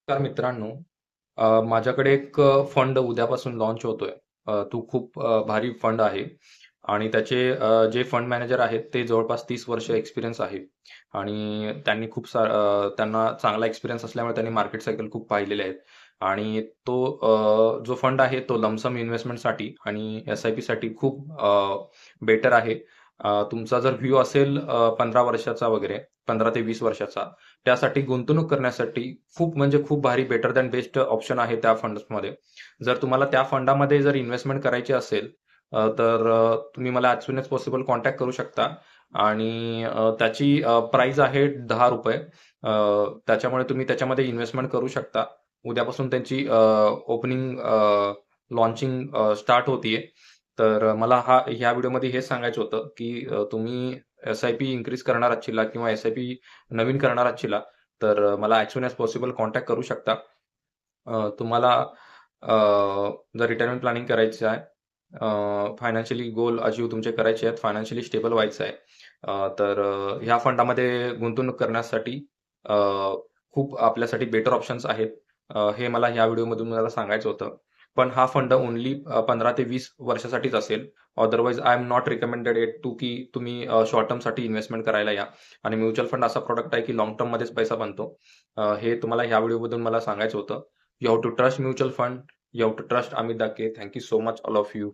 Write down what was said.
नमस्कार मित्रांनो. माझ्याकडे एक फंड उद्यापासून लॉन्च होतोय. तो खूप भारी फंड आहे आणि त्याचे जे फंड मॅनेजर आहेत ते जवळपास 30 वर्ष एक्सपिरियन्स आहे आणि त्यांना चांगला एक्सपिरियन्स असल्यामुळे त्यांनी मार्केट सायकल खूप पाहिलेले आहेत आणि तो जो फंड आहे तो लमसम इन्व्हेस्टमेंटसाठी आणि एस-आय-पीसाठी खूप बेटर आहे. तुमचा जर व्ह्यू असेल 15 वर्षाचा वगैरे 15 ते 20 वर्षाचा, त्यासाठी गुंतवणूक करण्यासाठी खूप म्हणजे खूप भारी बेटर दॅन बेस्ट ऑप्शन आहे त्या फंड्समध्ये. जर तुम्हाला त्या फंडामध्ये जर इन्व्हेस्टमेंट करायची असेल तर तुम्ही मला as soon as possible contact करू शकता आणि त्याची प्राईस आहे ₹10. त्याच्यामुळे तुम्ही त्याच्यामध्ये इन्व्हेस्टमेंट करू शकता. उद्यापासून त्यांची ओपनिंग लॉन्चिंग स्टार्ट होतीये. तर मला ह्या व्हिडिओमध्ये हेच सांगायचं होतं, की तुम्ही एस-आय-पी इन्क्रीज करणार आहात किंवा एस-आय-पी नवीन करणार आहात तर मला as soon as possible contact करू शकता. तुम्हाला अ, जर रिटायरमेंट प्लॅनिंग करायचं आहे, फायनान्शियली गोल अचीव्ह तुमचे करायचे आहेत, फायनान्शियली स्टेबल व्हायचं आहे, तर ह्या फंडामध्ये गुंतवणूक करण्यासाठी अ, खूप आपल्यासाठी बेटर ऑप्शन्स आहेत. हे मला ह्या व्हिडिओमधून मला सांगायचं होतं. पण हा फंड ओन्ली 15 ते 20 वर्षासाठीच असेल. Otherwise I am not recommended it to की तुम्ही शॉर्ट टर्मसाठी इन्व्हेस्टमेंट करायला या आणि म्युच्युअल फंड असा प्रॉडक्ट आहे की लाँग टर्ममध्येच पैसा बनतो. हे तुम्हाला ह्या व्हिडिओमधून मला सांगायचं होतं. You have to trust mutual fund. You have to trust Amit Dake. Thank you so much, all of you.